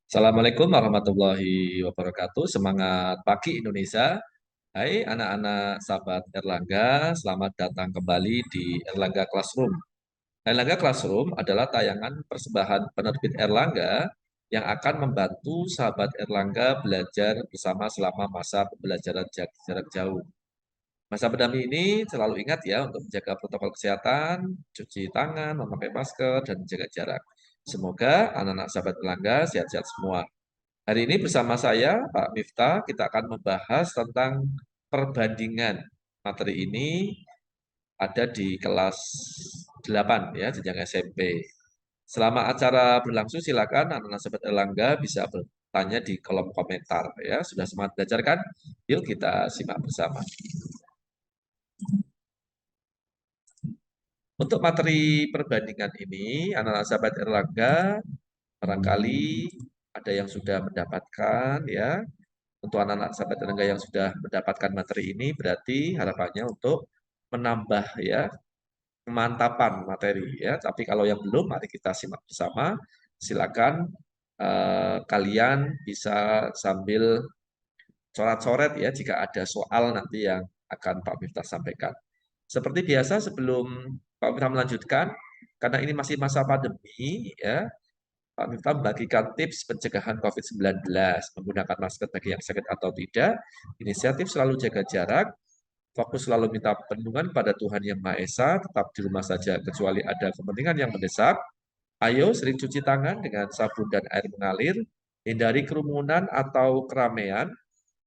Assalamualaikum warahmatullahi wabarakatuh. Semangat pagi Indonesia. Hai anak-anak sahabat Erlangga, selamat datang kembali di Erlangga Classroom. Erlangga Classroom adalah tayangan persembahan penerbit Erlangga yang akan membantu sahabat Erlangga belajar bersama selama masa pembelajaran jarak jauh. Masa pandemi ini selalu ingat ya untuk menjaga protokol kesehatan, cuci tangan, memakai masker, dan menjaga jarak. Semoga anak-anak sahabat Erlangga sehat-sehat semua. Hari ini bersama saya, Pak Miftah, kita akan membahas tentang perbandingan. Materi ini ada di kelas 8 ya, jenjang SMP. Selama acara berlangsung, silakan anak-anak sahabat Erlangga bisa bertanya di kolom komentar ya. Sudah semangat belajar kan? Yuk kita simak bersama. Untuk materi perbandingan ini, anak-anak sahabat Erlangga barangkali ada yang sudah mendapatkan ya. Untuk anak-anak sahabat Erlangga yang sudah mendapatkan materi ini berarti harapannya untuk menambah ya kemantapan materi ya. Tapi kalau yang belum, mari kita simak bersama. Silakan kalian bisa sambil coret-coret ya jika ada soal nanti yang akan Pak Miftah sampaikan. Seperti biasa sebelum Pak Miftah melanjutkan, karena ini masih masa pandemi ya, Pak Miftah membagikan tips pencegahan COVID-19, menggunakan masker bagi yang sakit atau tidak, inisiatif selalu jaga jarak, fokus selalu minta perlindungan pada Tuhan Yang Maha Esa, tetap di rumah saja kecuali ada kepentingan yang mendesak. Ayo sering cuci tangan dengan sabun dan air mengalir, hindari kerumunan atau keramaian,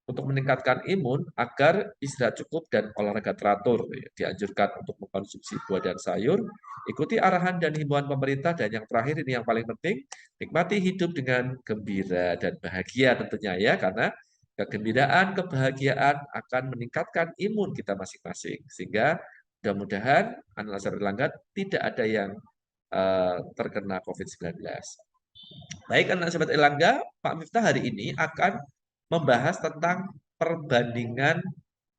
untuk meningkatkan imun agar istirahat cukup dan olahraga teratur. Dianjurkan untuk mengkonsumsi buah dan sayur, ikuti arahan dan himbauan pemerintah, dan yang terakhir ini yang paling penting, nikmati hidup dengan gembira dan bahagia tentunya ya, karena kegembiraan, kebahagiaan akan meningkatkan imun kita masing-masing. Sehingga mudah-mudahan anak sahabat Erlangga tidak ada yang terkena COVID-19. Baik, anak sahabat Erlangga, Pak Miftah hari ini akan membahas tentang perbandingan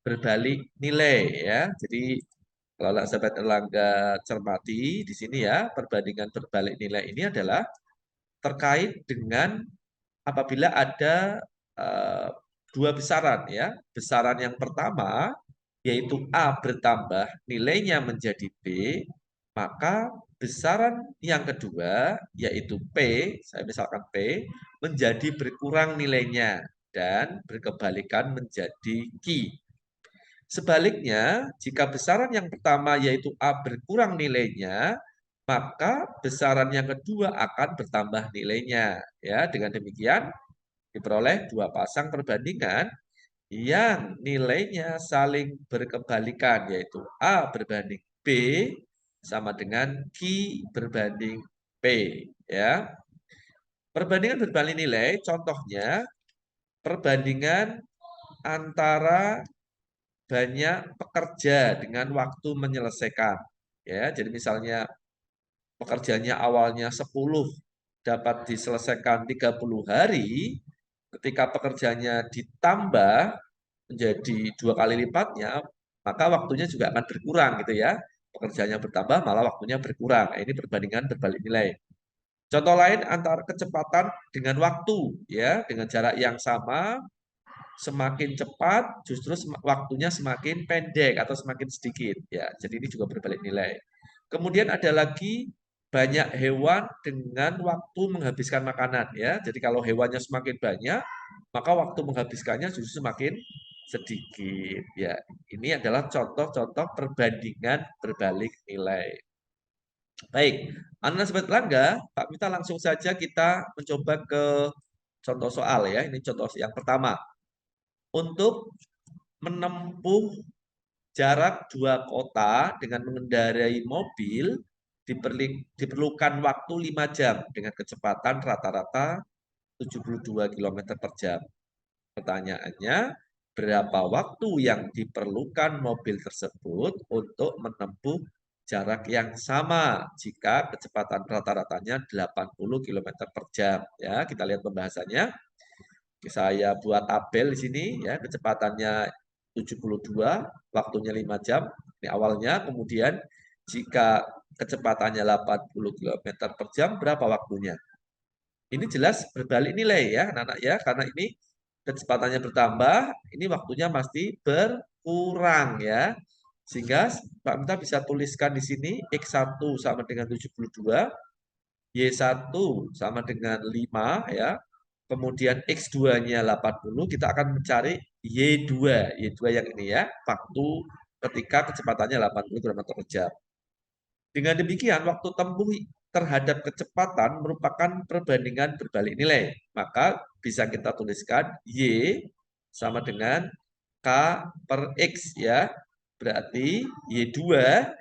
berbalik nilai ya. Jadi kalau anak sahabat Erlangga cermati di sini ya, perbandingan berbalik nilai ini adalah terkait dengan apabila ada eh, dua besaran ya. Besaran yang pertama yaitu A bertambah nilainya menjadi B, maka besaran yang kedua yaitu P, saya misalkan P, menjadi berkurang nilainya dan berkebalikan menjadi Q. Sebaliknya, jika besaran yang pertama yaitu A berkurang nilainya, maka besaran yang kedua akan bertambah nilainya. Ya, dengan demikian diperoleh dua pasang perbandingan yang nilainya saling berkebalikan, yaitu A berbanding B sama dengan Q berbanding P. Ya, perbandingan berbalik nilai, contohnya perbandingan antara banyak pekerja dengan waktu menyelesaikan. Ya, jadi misalnya pekerjaannya awalnya 10 dapat diselesaikan 30 hari, ketika pekerjaannya ditambah menjadi 2 kali lipatnya, maka waktunya juga akan berkurang gitu ya. Pekerjaannya bertambah, malah waktunya berkurang. Nah, ini perbandingan berbalik nilai. Contoh lain antara kecepatan dengan waktu, ya, dengan jarak yang sama, semakin cepat justru waktunya semakin pendek atau semakin sedikit. Ya, jadi ini juga berbalik nilai. Kemudian ada lagi banyak hewan dengan waktu menghabiskan makanan. Ya, jadi kalau hewannya semakin banyak, maka waktu menghabiskannya justru semakin sedikit. Ya, ini adalah contoh-contoh perbandingan berbalik nilai. Baik, anak sobat Langga, Pak Mita langsung saja kita mencoba ke contoh soal ya. Ini contoh yang pertama. Untuk menempuh jarak 2 kota dengan mengendarai mobil diperlukan waktu 5 jam dengan kecepatan rata-rata 72 km per jam. Pertanyaannya, berapa waktu yang diperlukan mobil tersebut untuk menempuh jarak yang sama jika kecepatan rata-ratanya 80 km per jam? Ya, kita lihat pembahasannya. Saya buat tabel di sini ya, kecepatannya 72, waktunya 5 jam. Ini awalnya, kemudian jika kecepatannya 80 km per jam, berapa waktunya? Ini jelas berbalik nilai ya, anak-anak ya, karena ini kecepatannya bertambah, ini waktunya pasti berkurang ya. Sehingga Pak Minta bisa tuliskan di sini X1 sama dengan 72, Y1 sama dengan 5 ya. Kemudian X2-nya 80, kita akan mencari Y2. Y2 yang ini ya, waktu ketika kecepatannya 80 km per jam. Dengan demikian, waktu tempuh terhadap kecepatan merupakan perbandingan berbalik nilai. Maka bisa kita tuliskan Y sama dengan K per X ya. Berarti Y2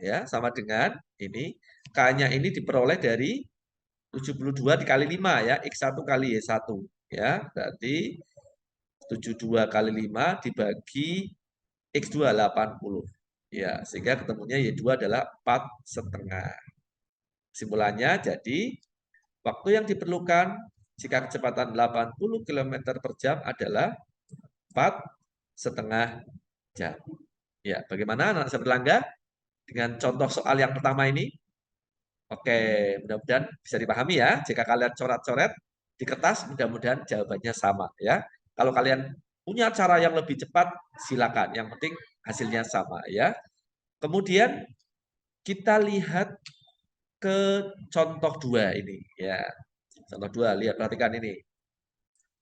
ya sama dengan ini. K-nya ini diperoleh dari 72 dikali 5 ya. X1 kali Y1 ya. Berarti 72 kali 5 dibagi X2 80. Ya, sehingga ketemunya Y2 adalah 4,5. Kesimpulannya, jadi waktu yang diperlukan jika kecepatan 80 km per jam adalah 4,5 jam. Ya, bagaimana anak saya berlangga dengan contoh soal yang pertama ini? Oke, mudah-mudahan bisa dipahami ya. Jika kalian coret-coret di kertas, mudah-mudahan jawabannya sama ya. Kalau kalian punya cara yang lebih cepat, silakan. Yang penting hasilnya sama ya. Kemudian kita lihat ke contoh 2 ini ya. Contoh 2, lihat perhatikan ini.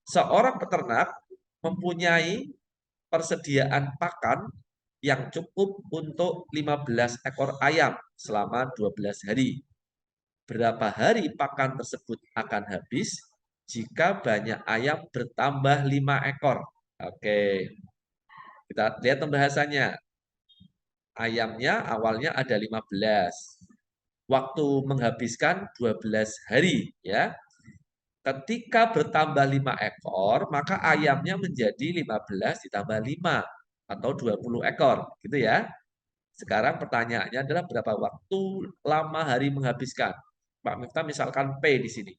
Seorang peternak mempunyai persediaan pakan yang cukup untuk 15 ekor ayam selama 12 hari. Berapa hari pakan tersebut akan habis jika banyak ayam bertambah 5 ekor? Oke, kita lihat pembahasannya. Ayamnya awalnya ada 15. Waktu menghabiskan 12 hari ya. Ketika bertambah 5 ekor, maka ayamnya menjadi 15 ditambah 5 atau 20 ekor, gitu ya. Sekarang pertanyaannya adalah berapa waktu lama hari menghabiskan. Pak Miftah misalkan P di sini.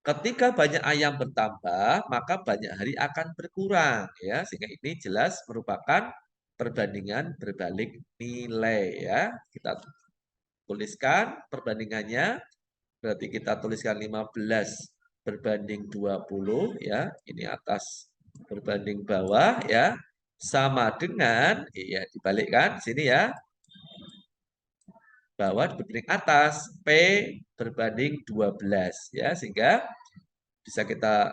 Ketika banyak ayam bertambah, maka banyak hari akan berkurang ya. Sehingga ini jelas merupakan perbandingan berbalik nilai ya. Kita tuliskan perbandingannya. Berarti kita tuliskan 15 berbanding 20 ya. Ini atas berbanding bawah ya. Sama dengan, iya dibalikkan sini ya. Bawah berbanding atas, P berbanding 12 ya. Sehingga bisa kita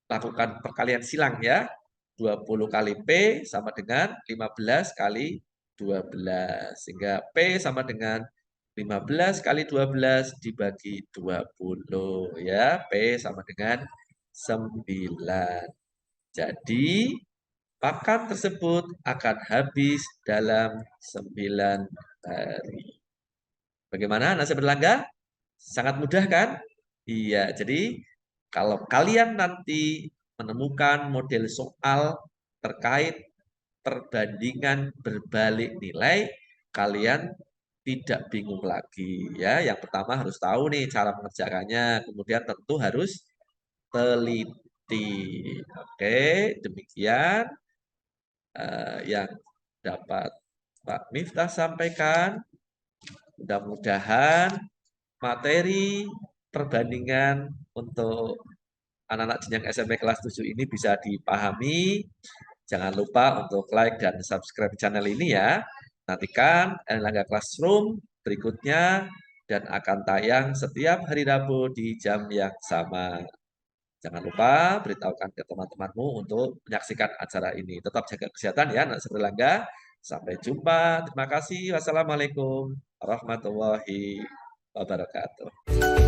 lakukan perkalian silang ya. 20 kali P sama dengan 15 kali 12. Sehingga P sama dengan 15 kali 12 dibagi 20 ya. P sama dengan 9. Jadi pakan tersebut akan habis dalam 9 hari. Bagaimana nasi berlangga? Sangat mudah kan? Iya, jadi kalau kalian nanti menemukan model soal terkait perbandingan berbalik nilai, kalian tidak bingung lagi ya. Yang pertama harus tahu nih cara mengerjakannya, kemudian tentu harus teliti. Oke, demikian yang dapat Pak Miftah sampaikan. Mudah-mudahan materi perbandingan untuk anak-anak jenjang SMP kelas 7 ini bisa dipahami. Jangan lupa untuk like dan subscribe channel ini ya. Nantikan Erlangga Classroom berikutnya dan akan tayang setiap hari Rabu di jam yang sama. Jangan lupa beritahukan ke teman-temanmu untuk menyaksikan acara ini. Tetap jaga kesehatan ya, anak Erlangga. Sampai jumpa. Terima kasih. Wassalamualaikum warahmatullahi wabarakatuh.